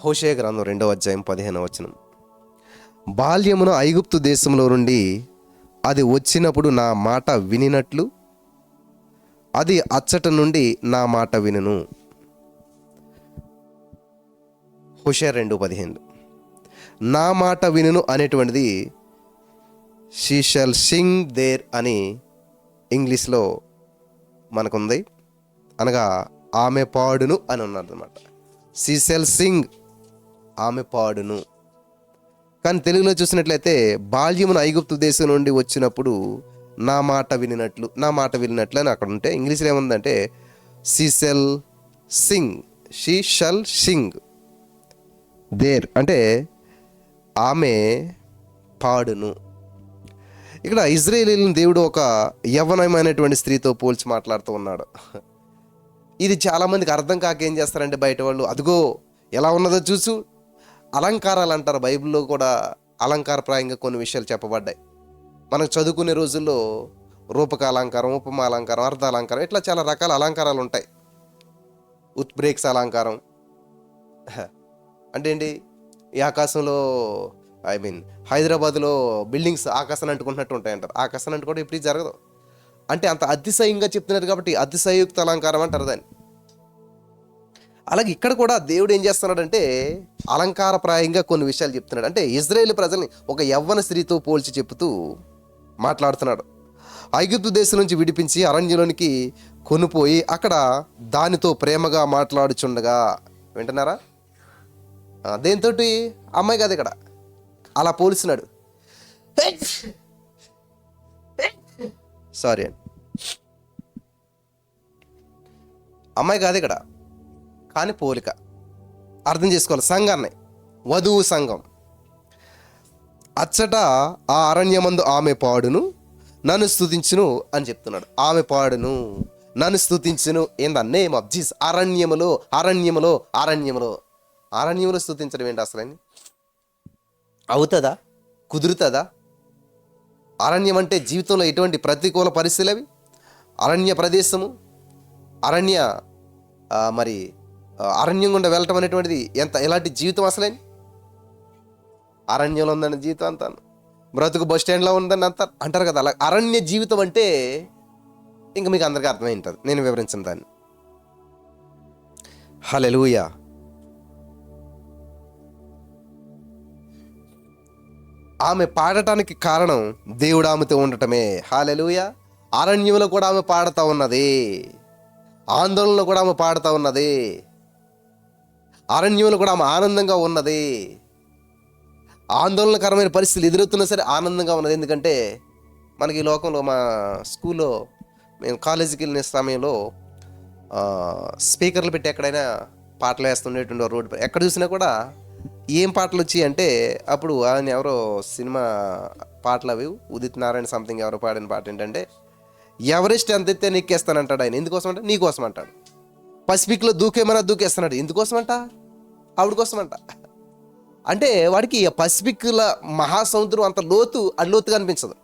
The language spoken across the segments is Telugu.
హోషేయ గ్రంథం 2వ అధ్యాయం 15వ వచనం. బాల్యమున ఐగుప్తు దేశంలో నుండి అది వచ్చినప్పుడు నా మాట వినినట్లు అది అచ్చట నుండి నా మాట వినును. హోషేయ 2:15. నా మాట వినును అనేటువంటిది షీ షల్ సింగ్ దేర్ అని ఇంగ్లీష్లో మనకుంది. అనగా ఆమె పాడును అని ఉన్నదన్నమాట. షీ షల్ సింగ్, ఆమె పాడును. కానీ తెలుగులో చూసినట్లయితే బాల్యమున ఐగుప్తు దేశం నుండి వచ్చినప్పుడు నా మాట వినినట్లు అని అక్కడ ఉంటే, ఇంగ్లీష్లో ఏముందంటే she shall sing, she shall sing there అంటే ఆమె పాడును. ఇక్కడ ఇజ్రాయేలీలను దేవుడు ఒక యవ్వనమైనటువంటి స్త్రీతో పోల్చి మాట్లాడుతూ ఉన్నాడు. ఇది చాలామందికి అర్థం కాక ఏం చేస్తారంటే బయట వాళ్ళు, అదిగో ఎలా ఉన్నదో చూసు, అలంకారాలు అంటారు. బైబిల్లో కూడా అలంకారప్రాయంగా కొన్ని విషయాలు చెప్పబడ్డాయి. మనకు చదువుకునే రోజుల్లో రూపక అలంకారం, ఉపమా అలంకారం, అర్ధ అలంకారం, ఇట్లా చాలా రకాల అలంకారాలు ఉంటాయి. ఉత్ప్రేక్ష అలంకారం అంటే ఏంటి? ఈ ఆకాశంలో హైదరాబాద్లో బిల్డింగ్స్ ఆకాశాన్ని అంటుకుంటున్నట్టు ఉంటాయంటారు. ఆకాశాన్ని అంటుకోవడం ఇప్పుడు జరగదు. అంటే అంత అతిశయంగా చెప్తున్నారు కాబట్టి అతిశయోక్త అలంకారం అంటారు దాన్ని. అలాగే ఇక్కడ కూడా దేవుడు ఏం చేస్తున్నాడంటే అలంకారప్రాయంగా కొన్ని విషయాలు చెప్తున్నాడు. అంటే ఇజ్రాయేల్ ప్రజల్ని ఒక యవ్వన స్త్రీతో పోల్చి చెప్తూ మాట్లాడుతున్నాడు. ఐగుప్తు దేశం నుంచి విడిపించి అరణ్యంలోనికి కొనుపోయి అక్కడ దానితో ప్రేమగా మాట్లాడుచుండగా, వింటున్నారా? దేనితోటి? అమ్మాయి కాదు, ఇక్కడ అలా పోల్చినాడు. సారీ అండి, అమ్మాయి కాదు ఇక్కడ, కానీ పోలిక అర్థం చేసుకోవాలి. సంఘాన్ని, వధువు సంఘం. అచ్చట ఆ అరణ్యమందు ఆమె పాడును నన్ను స్తుతించును అని చెప్తున్నాడు. ఆమె పాడును నన్ను స్తుతించును in the name of Jesus. అరణ్యములో స్తుతించడం ఏంటి అసలు? అవుతుందా? కుదురుతుందా? అరణ్యం అంటే జీవితంలో ఎటువంటి ప్రతికూల పరిస్థితులు అవి. అరణ్య ప్రదేశము, అరణ్యం గుండా వెళ్ళటం అనేటువంటిది ఎలాంటి జీవితం అసలేని? అరణ్యంలో ఉందని జీవితం అంతాను, బ్రతుకు బస్ స్టాండ్లో ఉందని అంటారు కదా. అలా అరణ్య జీవితం అంటే ఇంకా మీకు అందరికీ అర్థమై ఉంటుంది, నేను వివరించిన దాన్ని. హల్లెలూయా. ఆమె పాడటానికి కారణం దేవుడు ఆమెతో ఉండటమే. హల్లెలూయా. అరణ్యంలో కూడా ఆమె పాడుతూ ఉన్నది, ఆందోళనలో కూడా ఆమె పాడుతూ ఉన్నది, అరణ్యంలో కూడా ఆమె ఆనందంగా ఉన్నది. ఆందోళనకరమైన పరిస్థితులు ఎదురవుతున్నా సరే ఆనందంగా ఉన్నది. ఎందుకంటే మనకి ఈ లోకంలో, మా స్కూల్లో మేము కాలేజీకి వెళ్ళిన సమయంలో స్పీకర్లు పెట్టి ఎక్కడైనా పాటలు వేస్తుండేటువంటి రోడ్డు ఎక్కడ చూసినా కూడా ఏం పాటలు వచ్చాయి అంటే, అప్పుడు ఆయన ఎవరో సినిమా పాటలు అవి ఉదిత్ నారాయణ సంథింగ్ ఎవరో పాడిన పాట ఏంటంటే, ఎవరెస్ట్ ఎంత ఎత్తే నెక్కేస్తానంటాడు ఆయన. ఎందుకోసం అంటే నీకోసం అంటాడు. పసిఫిక్లో దూకేమన్నా దూకేస్తున్నాడు. ఎందుకోసం అంట? ఆవిడ కోసం అంట. అంటే వాడికి పసిఫిక్ల మహాసముద్రం అంత లోతుగా అనిపించదు.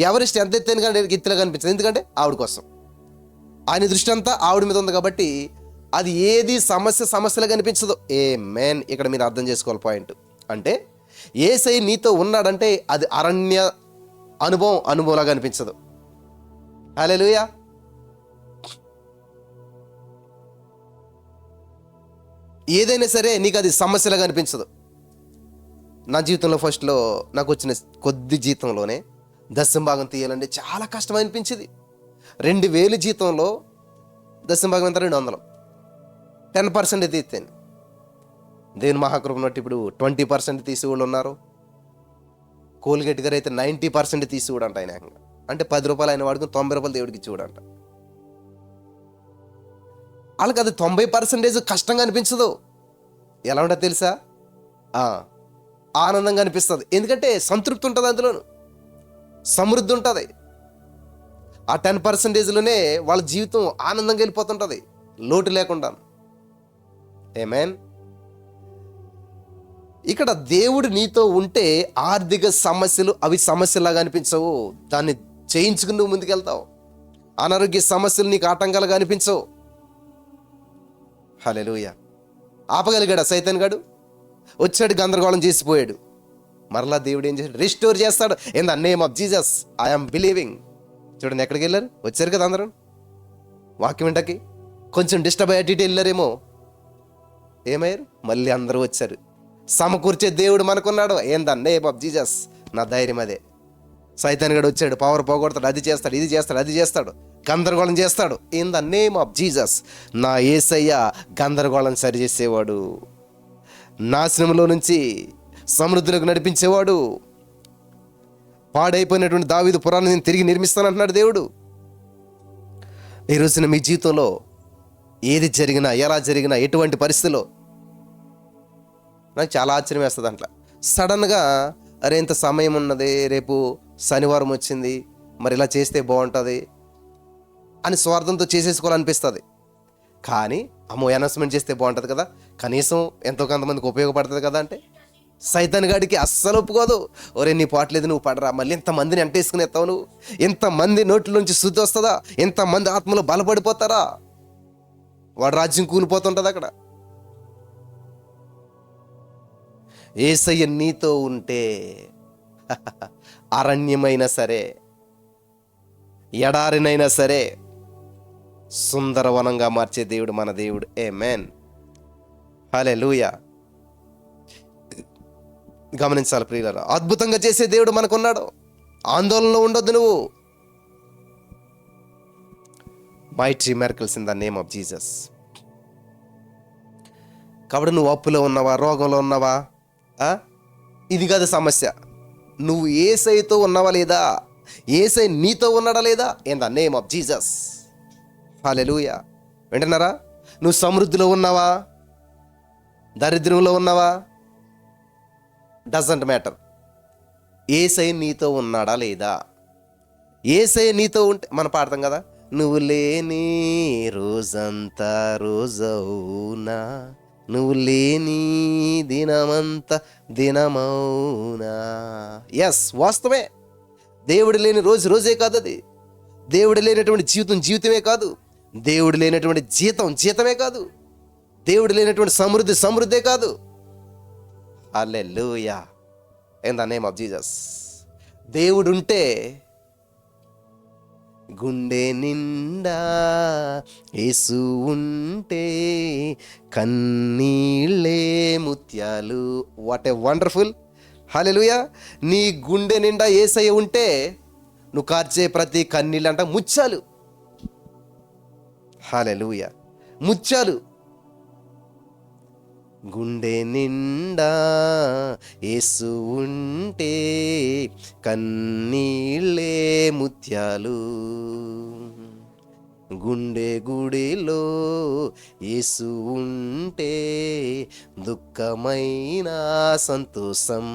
ఎవరెస్ట్ ఎంత ఎత్తైన కానీ ఎత్తుగా కనిపించదు. ఎందుకంటే ఆవిడ కోసం. ఆయన దృష్టి అంతా ఆవిడ మీద ఉంది కాబట్టి అది ఏది సమస్యలుగా కనిపించదు. ఆమేన్. ఇక్కడ మీరు అర్థం చేసుకోవాలి పాయింట్. అంటే యేసయ్య నీతో ఉన్నాడంటే అది అరణ్య అనుభవంలాగా అనిపించదు. హల్లెలూయా. ఏదైనా సరే నీకు అది సమస్యలాగా అనిపించదు. నా జీవితంలో ఫస్ట్లో నాకు వచ్చిన కొద్ది జీతంలోనే దశమ భాగం తీయాలంటే చాలా కష్టం అనిపించింది. 2000 జీతంలో దశమ భాగం ఎంత? 200. 10% తీస్తాను. దేవుని మహాకృప ఉన్నట్టు ఇప్పుడు 20% తీసి వాళ్ళు ఉన్నారు. కోల్గేట్ గారు అయితే 90% తీసి కూడా అంట. ఆయన అంటే 10 రూపాయలు ఆయన వాడుకుని 90 రూపాయలు దేవుడికి ఇచ్చి కూడా అంట. వాళ్ళకి అది 90% కష్టంగా అనిపించదు. ఎలా ఉంటుంది తెలుసా? ఆనందంగా అనిపిస్తుంది. ఎందుకంటే సంతృప్తి ఉంటుంది, అందులోను సమృద్ధి ఉంటుంది. ఆ 10%లోనే వాళ్ళ జీవితం ఆనందంగా వెళ్ళిపోతుంటుంది, లోటు లేకుండా. ఆమేన్. ఇక్కడ దేవుడు నీతో ఉంటే ఆర్థిక సమస్యలు అవి సమస్యలాగా అనిపించవు. దాన్ని చేయించుకుని నువ్వు ముందుకెళ్తావు. అనారోగ్య సమస్యలు నీకు ఆటంకాలుగా అనిపించవు. హల్లెలూయా. ఆపగలిగాడు సైతాన్ గాడు? వచ్చాడు, గందరగోళం చేసిపోయాడు. మరలా దేవుడు ఏం చేశాడు? రిస్టోర్ చేస్తాడు. In the name of Jesus I'm believing. చూడండి, ఎక్కడికి వెళ్ళారు? వచ్చారు కదా అందరూ వాక్యం వింటకి. కొంచెం డిస్టర్బ్ అయ్యి అటు ఇటు వెళ్ళారేమో, ఏమయ్యారు? మళ్ళీ అందరూ వచ్చారు. సమకూర్చే దేవుడు మనకున్నాడు. In the name of Jesus. నా ధైర్యం అదే. సైతాన్ గడు వచ్చాడు, పవర్ పోగొడతాడు, అది చేస్తాడు, ఇది చేస్తాడు, అది చేస్తాడు, గందరగోళం చేస్తాడు. In the name of Jesus నా యేసయ్య గందరగోళం సరిచేసేవాడు, నాశనంలో నుంచి సమృద్ధిలోకి నడిపించేవాడు. పాడైపోయినటువంటి దావీదు పురాన్ని నేను తిరిగి నిర్మిస్తానంటున్నాడు దేవుడు. ఈ రోజున మీ జీవితంలో ఏది జరిగినా, ఎలా జరిగినా, ఎటువంటి పరిస్థితిలో నాకు చాలా ఆశ్చర్యం వేస్తుంది. అట్లా సడన్గా అరే ఇంత సమయం ఉన్నది, రేపు శనివారం వచ్చింది, మరి ఇలా చేస్తే బాగుంటుంది అని స్వార్థంతో చేసేసుకోవాలనిపిస్తుంది. కానీ అమ్మో అనౌన్స్మెంట్ చేస్తే బాగుంటుంది కదా, కనీసం ఎంతో కొంతమందికి ఉపయోగపడుతుంది కదా అంటే సైతాన్ గాడికి అస్సలు ఒప్పుకోదు. ఒరే నీ పాటలేదు, నువ్వు పడరా, మళ్ళీ ఎంతమందిని అంటేసుకుని ఎత్తావు నువ్వు, ఎంతమంది నోట్ల నుంచి శుద్ధి వస్తుందా, ఎంతమంది ఆత్మలో బలపడిపోతారా, వాడు రాజ్యం కూలిపోతుంటుంది అక్కడ. యేసయ్య నీతో ఉంటే అరణ్యమైనా సరే, ఎడారినైనా సరే సుందరవనంగా మార్చే దేవుడు మన దేవుడు. ఆమేన్, హల్లెలూయా. గమనించాలి ప్రియులారా, అద్భుతంగా చేసే దేవుడు మనకున్నాడు. ఆందోళనలో ఉండొద్దు నువ్వు. Mighty miracles in the name of Jesus. కాబట్టి నువ్వు అప్పులో ఉన్నావా, రోగంలో ఉన్నావా, ఇది కాదు సమస్య. నువ్వు యేసయ్యతో ఉన్నావా లేదా, యేసయ్య నీతో ఉన్నాడా లేదా, in the name of Jesus. హల్లెలూయా. వింటున్నారా? నువ్వు సమృద్ధిలో ఉన్నావా, దరిద్రంలో ఉన్నావా, డజంట్ మ్యాటర్. యేసయ్య నీతో ఉన్నాడా లేదా. యేసయ్య నీతో ఉంటే, మనం పాడతాం కదా, నువ్వు లేని రోజంతా రోజవునా, నువ్వు లేని దినమంతా దినమౌనా. ఎస్, వాస్తవమే. దేవుడు లేని రోజు రోజే కాదు, అది దేవుడు లేనటువంటి జీవితం జీవితమే కాదు, దేవుడు లేనటువంటి జీతం జీతమే కాదు, దేవుడు లేనటువంటి సమృద్ధి సమృద్ధే కాదు. హల్లెలూయా, in the name of Jesus. దేవుడు ఉంటే గుండె నిండా యేసు ఉంటే కన్నీళ్ళే ముత్యాలు. What a wonderful. హల్లెలూయా. నీ గుండె నిండా యేసయ్య ఉంటే నువ్వు కార్చే ప్రతి కన్నీళ్ళు అంట ముత్యాలు. హల్లెలూయా, ముత్యాలు. గుండె నిండా యేసు ఉంటే కన్నీళ్ళే ముత్యాలు, గుండె గుడిలో యేసు ఉంటే దుఃఖమైన సంతోషం.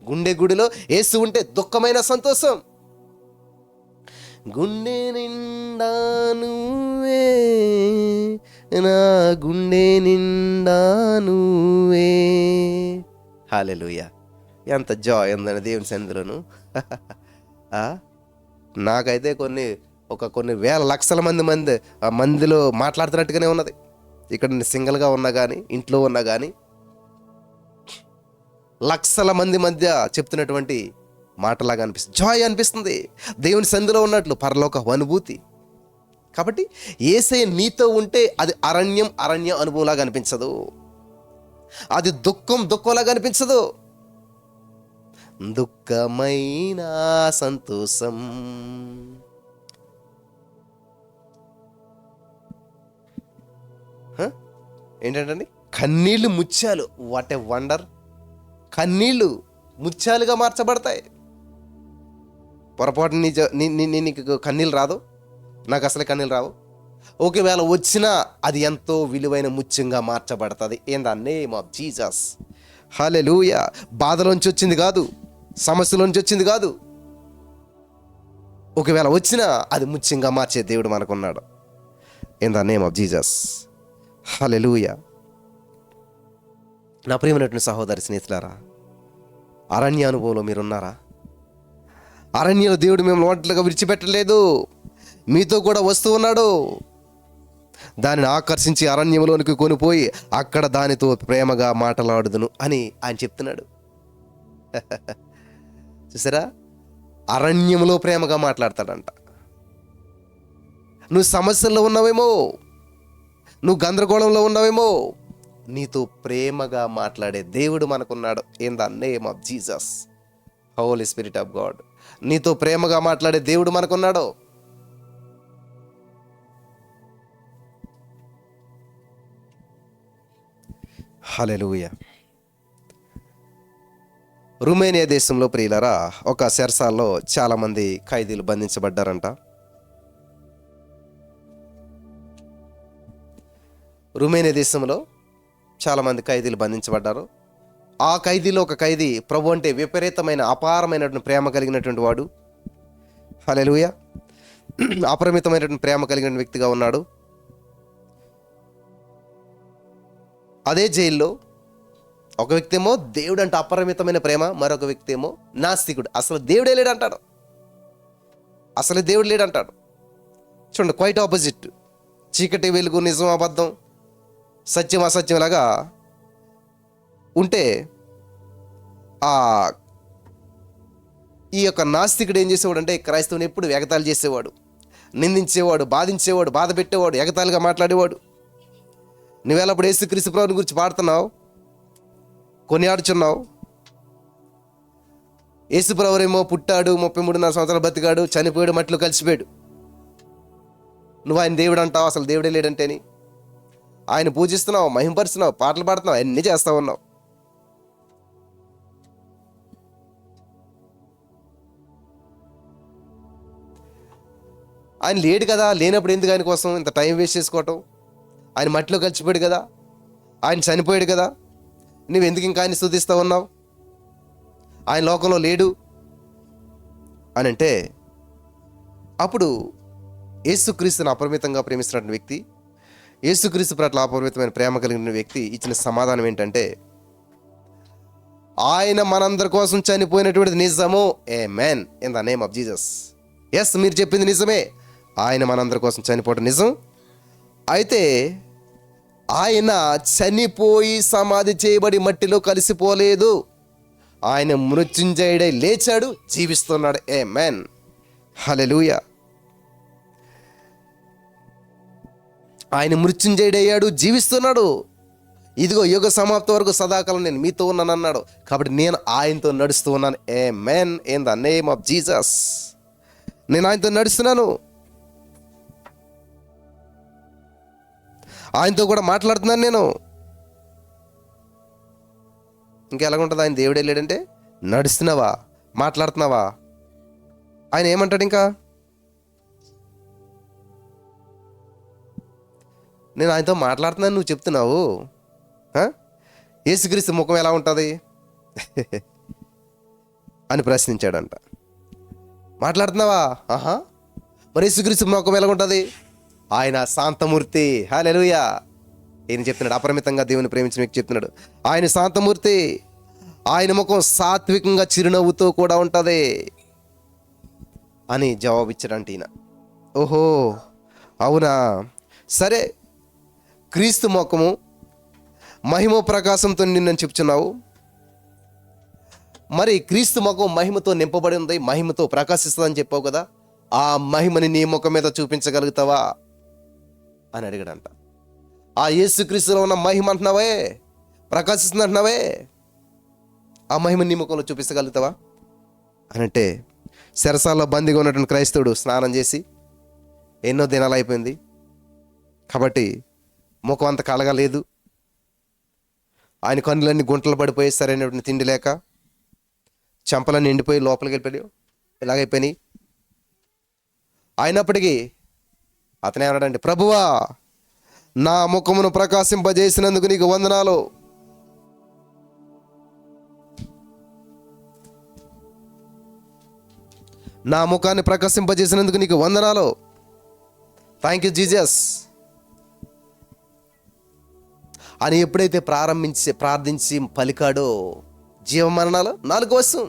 గుండె గుడిలో యేసు ఉంటే దుఃఖమైన సంతోషం. గుండె నిండా నువ్వే, నా గుండె నిండా నువ్వే. హల్లెలూయా. ఎంత జాయ్ ఉందని దేవుని సన్నిధిలోను. నాకైతే కొన్ని వేల లక్షల మందిలో మాట్లాడుతున్నట్టుగానే ఉన్నది. ఇక్కడ నేను సింగిల్గా ఉన్నా కానీ, ఇంట్లో ఉన్నా కానీ, లక్షల మంది మధ్య చెప్తున్నటువంటి మాటలాగా అనిపిస్తుంది. జాయ్ అనిపిస్తుంది, దేవుని సన్నిధిలో ఉన్నట్లు పరలోక అనుభూతి. కాబట్టి యేసయ్య నీతో ఉంటే అది అరణ్య అనుభవంలాగా అనిపించదు, అది దుఃఖంలాగా అనిపించదు, దుఃఖమైన సంతోషం. ఏంటంటే కన్నీళ్ళు ముత్యాలు. What a wonder. కన్నీళ్ళు ముత్యాలుగా మార్చబడతాయి. పొరపాటు నీకు కన్నీళ్ళు రాదు, నాకు అసలే కన్నీళ్ళు రావు. ఒకవేళ వచ్చినా అది ఎంతో విలువైన ముత్యంగా మార్చబడుతుంది. In the name of Jesus. హల్లెలూయా. బాధలోంచి వచ్చింది కాదు, సమస్యలోంచి వచ్చింది కాదు. ఒకవేళ వచ్చినా అది ముత్యంగా మార్చే దేవుడు మనకున్నాడు. In the name of Jesus. హల్లెలూయా. నా ప్రియమైనటువంటి సహోదరి స్నేహితులారా, అరణ్య అనుభవంలో మీరున్నారా? అరణ్యంలో దేవుడు మిమ్మల్ని ఒంటరిగా విడిచిపెట్టలేదు, మీతో కూడా వస్తూ ఉన్నాడు. దానిని ఆకర్షించి అరణ్యంలోనికి కొనిపోయి అక్కడ దానితో ప్రేమగా మాట్లాడుదును అని ఆయన చెప్తున్నాడు. చూసారా, అరణ్యంలో ప్రేమగా మాట్లాడతాడంట. నువ్వు సమస్యల్లో ఉన్నావేమో, నువ్వు గందరగోళంలో ఉన్నావేమో, నీతో ప్రేమగా మాట్లాడే దేవుడు మనకున్నాడు. In the name of Jesus, Holy Spirit of God. నీతో ప్రేమగా మాట్లాడే దేవుడు మనకున్నాడు. హల్లెలూయా. రుమేనియా దేశంలో ప్రియులారా, ఒక చెరసాల్లో చాలామంది ఖైదీలు బంధించబడ్డారంట. రుమేనియా దేశంలో చాలామంది ఖైదీలు బంధించబడ్డారు. ఆ ఖైదీలో ఒక ఖైదీ ప్రభు అంటే విపరీతమైన అపారమైనటువంటి ప్రేమ కలిగినటువంటి వాడు. హల్లెలూయా. అపరిమితమైనటువంటి ప్రేమ కలిగిన వ్యక్తిగా ఉన్నాడు. అదే జైల్లో ఒక వ్యక్తి ఏమో దేవుడు అంటే అపరిమితమైన ప్రేమ, మరొక వ్యక్తి ఏమో నాస్తికుడు, అసలు దేవుడే లేడంటాడు. అసలు దేవుడు లేడంటాడు. చూడండి, క్వైట్ ఆపోజిట్. చీకటి వెలుగు, నిజం అబద్ధం, సత్యం అసత్యంలాగా ఉంటే ఈ యొక్క నాస్తికుడు ఏం చేసేవాడు అంటే క్రైస్తవుని ఎప్పుడు ఎగతాళి చేసేవాడు, నిందించేవాడు, బాధించేవాడు, బాధ పెట్టేవాడు, ఎగతాళిగా మాట్లాడేవాడు. నువ్వేళప్పుడు యేసుక్రీస్తు ప్రభువుని గురించి పాడుతున్నావు, కొనియాడుచున్నావు. యేసు ప్రభువేమో పుట్టాడు, 33.5 సంవత్సరాలు బతికాడు, చనిపోయాడు, మట్టిలో కలిసిపోయాడు. నువ్వు ఆయన దేవుడు అంటావు, అసలు దేవుడే లేడంటేని. ఆయన పూజిస్తున్నావు, మహింపరుస్తున్నావు, పాటలు పాడుతున్నావు, అన్నీ చేస్తా ఉన్నావు. ఆయన లేడు కదా, లేనప్పుడు ఎందుకు ఆయన కోసం ఇంత టైం వేస్ట్ చేసుకోవటం? ఆయన మట్టిలో కలిసిపోయాడు కదా, ఆయన చనిపోయాడు కదా, నువ్వు ఎందుకు ఇంకా ఆయన స్తుతిస్తూ ఉన్నావు? ఆయన లోకంలో లేడు అని అంటే, అప్పుడు యేసుక్రీస్తుని అపరిమితంగా ప్రేమిస్తున్న వ్యక్తి, యేసుక్రీస్తు పట్ల అపరిమితమైన ప్రేమ కలిగిన వ్యక్తి ఇచ్చిన సమాధానం ఏంటంటే, ఆయన మనందరి కోసం చనిపోయినటువంటిది నిజము. ఆమేన్, in the name of Jesus. Yes, మీరు చెప్పింది నిజమే. ఆయన మనందరి కోసం చనిపోవడం నిజం. అయితే ఆయన చనిపోయి సమాధి చేయబడి మట్టిలో కలిసిపోలేదు. ఆయన మృత్యుంజయుడై లేచాడు, జీవిస్తున్నాడు. ఆమేన్, హల్లెలూయా. ఆయన మృత్యుంజయుడయ్యాడు, జీవిస్తున్నాడు. ఇదిగో యుగ సమాప్తి వరకు సదాకాలం నేను మీతో ఉన్నాను అన్నాడు. కాబట్టి నేను ఆయనతో నడుస్తూ ఉన్నాను. ఆమేన్, in the name of Jesus. నేను ఆయనతో నడుస్తున్నాను, ఆయనతో కూడా మాట్లాడుతున్నాను నేను. ఇంకెలాగుంటుంది? ఆయన దేవుడే లేడంటే నడుస్తున్నావా, మాట్లాడుతున్నావా? ఆయన ఏమంటాడు ఇంకా? నేను ఆయనతో మాట్లాడుతున్నాను, నువ్వు చెప్తున్నావు. యేసుక్రీస్తు ముఖం ఎలా ఉంటుంది అని ప్రశ్నించాడంట. మాట్లాడుతున్నావా? ఆహా, మరి యేసుక్రీస్తు ముఖం ఎలా ఉంటుంది? ఆయన శాంతమూర్తి. హల్లెలూయా. ఈయన చెప్తున్నాడు, అపరిమితంగా దేవుని ప్రేమించిన వ్యక్తి చెప్తున్నాడు, ఆయన శాంతమూర్తి. ఆయన ముఖం సాత్వికంగా చిరునవ్వుతో కూడా ఉంటుంది అని జవాబిచ్చాడంట ఈయన. ఓహో, అవునా, సరే. క్రీస్తు ముఖము మహిమ ప్రకాశంతో నిన్నని చెప్తున్నావు. మరి క్రీస్తు ముఖం మహిమతో నింపబడి ఉంది, మహిమతో ప్రకాశిస్తుందని చెప్పావు కదా, ఆ మహిమని నీ ముఖం మీద చూపించగలుగుతావా అని అడిగాడంట. ఆ యేసుక్రీస్తులో ఉన్న మహిమ అంటున్నావే, ప్రకాశిస్తుంది అంటున్నావే, ఆ మహిమ నీ ముఖంలో చూపించగలుగుతావా అని అంటే, చెరసాల్లో బందీగా ఉన్నటువంటి క్రైస్తవుడు స్నానం చేసి ఎన్నో దినాలు అయిపోయింది కాబట్టి ముఖం అంత కలగలేదు. ఆయన కన్నులన్నీ గుంటలు పడిపోయి, సరైనటువంటి తిండి లేక చెంపలన్నీ ఎండిపోయి లోపలికి వెళ్ళిపోయాడు, ఇలాగైపోయినాయి. అయినప్పటికీ అతనే అన్నాడండి, ప్రభువా, నా ముఖమును ప్రకాశింపజేసినందుకు నీకు వందనాలు. నా ముఖాన్ని ప్రకాశింపజేసినందుకు నీకు వందనాలు. థ్యాంక్ యూ జీసస్ అని ఎప్పుడైతే ప్రార్థించి పలికాడో, జీవమరణాలు 4 వశం.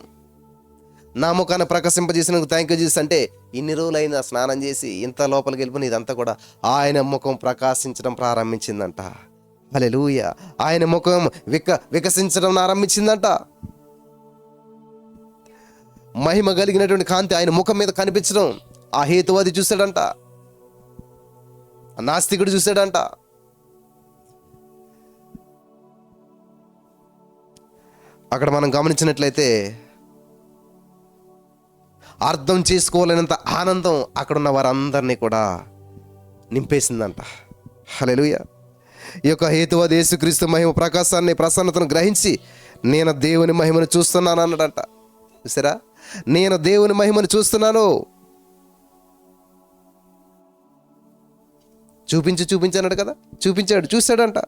నా ముఖాన్ని ప్రకాశింపజేసినందుకు థ్యాంక్ యూ జీసస్ అంటే ఇన్ని రోజులైంది ఆ స్నానం చేసి ఇంత లోపలికి వెళ్ళిపోయిన ఇదంతా కూడా ఆయన ముఖం ప్రకాశించడం ప్రారంభించిందంట. హల్లెలూయా. ఆయన ముఖం వికసించడం ఆరంభించిందంట. మహిమ కలిగినటువంటి కాంతి ఆయన ముఖం మీద కనిపించడం ఆ హేతువాది చూశాడంట, ఆ నాస్తికుడు చూశాడంట. అక్కడ మనం గమనించినట్లయితే అర్థం చేసుకోలేనంత ఆనందం అక్కడున్న వారందరినీ కూడా నింపేసిందంట. హల్లెలూయా. ఈ యొక్క హేతువాది యేసుక్రీస్తు మహిమ ప్రకాశాన్ని, ప్రసన్నతను గ్రహించి నేను దేవుని మహిమను చూస్తున్నాను అన్నాడంట. చూసారా, నేను దేవుని మహిమను చూస్తున్నాను. చూపించన్నాడు కదా, చూశాడంట.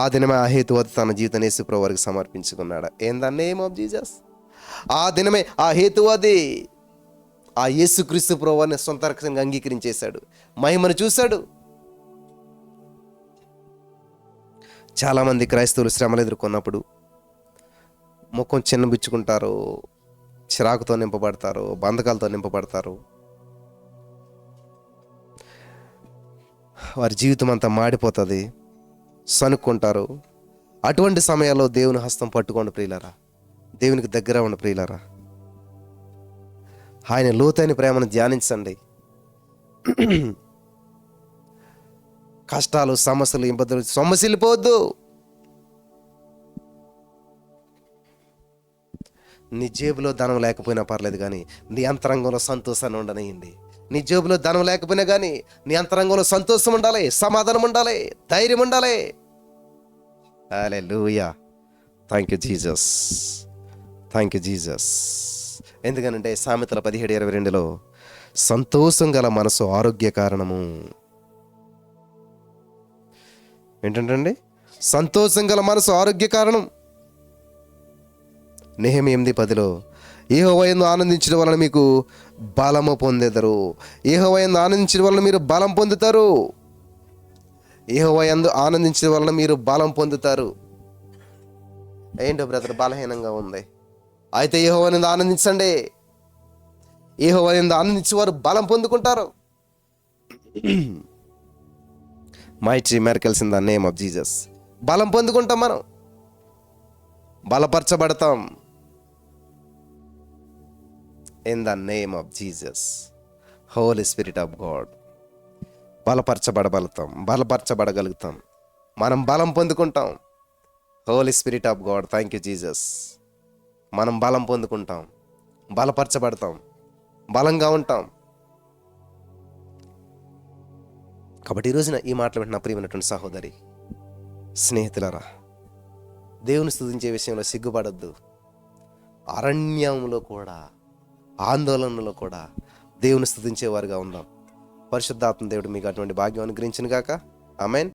ఆ దినమే ఆ హేతువాది తన జీవితాన్ని యేసుప్రభువు వారికి సమర్పించుకున్నాడు. In the name of Jesus. ఆ దినమే ఆ హేతువాది ఆ యేసుక్రీస్తు ప్రభువుని సొంత రక్షణగా అంగీకరించేశాడు, మహిమను చూశాడు. చాలామంది క్రైస్తవులు శ్రమలు ఎదుర్కొన్నప్పుడు ముఖం చిన్నబుచ్చుకుంటారు, చిరాకుతో నింపబడతారు, బంధకాలతో నింపబడతారు. వారి జీవితం అంతా మాడిపోతుంది, సనుక్కుంటారు. అటువంటి సమయాల్లో దేవుని హస్తం పట్టుకోండి ప్రియులారా, దేవునికి దగ్గర ఉన్న ప్రియులారా. ఆయన లోతైన ప్రేమను ధ్యానించండి. కష్టాలు, సమస్యలు, ఇబ్బందులు సొమ్మసిల్లిపోవద్దు. నీ జేబులో ధనం లేకపోయినా పర్లేదు కానీ నీ అంతరంగంలో సంతోషాన్ని ఉండనియండి. నీ జేబులో ధనం లేకపోయినా కానీ నీ అంతరంగంలో సంతోషం ఉండాలి, సమాధానం ఉండాలి, ధైర్యం ఉండాలి. హల్లెలూయా. Thank you Jesus, thank you Jesus. ఎందుకనంటే సామెతల 17:22లో సంతోషం గల మనసు ఆరోగ్య కారణము. ఏంటంటే సంతోషం గల మనసు ఆరోగ్య కారణం. నెహెమీయా 8:10లో యెహోవా యందు ఆనందించడం వలన మీకు బలము పొందెదరు. యెహోవా యందు ఆనందించడం వలన మీరు బలం పొందుతారు. యెహోవా యందు ఆనందించడం వలన మీరు బలం పొందుతారు. ఏంటో బ్రదర్, బలహీనంగా ఉంది, అయితే యెహోవా యందు ఆనందించండి. యెహోవా యందు ఆనందించే వారు బలం పొందుకుంటారు. Mighty miracles in the name of Jesus. బలం పొందుకుంటాం, మనం బలపరచబడతాం. In the name of Jesus, Holy Spirit of God. బలపరచబడగలుగుతాం, మనం బలం పొందుకుంటాం. Holy Spirit of God, thank you Jesus. మనం బలం పొందుకుంటాం, బలపరచబడతాం, బలంగా ఉంటాం. కాబట్టి ఈ రోజున ఈ మాటలు వింటున్న ప్రియమైనటువంటి సహోదరి, స్నేహితులారా, దేవుని స్తుతించే విషయంలో సిగ్గుపడద్దు. అరణ్యంలో కూడా, ఆందోళనలో కూడా దేవుని స్తుతించేవారుగా ఉందాం. పరిశుద్ధాత్మ దేవుడు మీకు అటువంటి భాగ్యం అనుగ్రహించును గాక. ఆమేన్.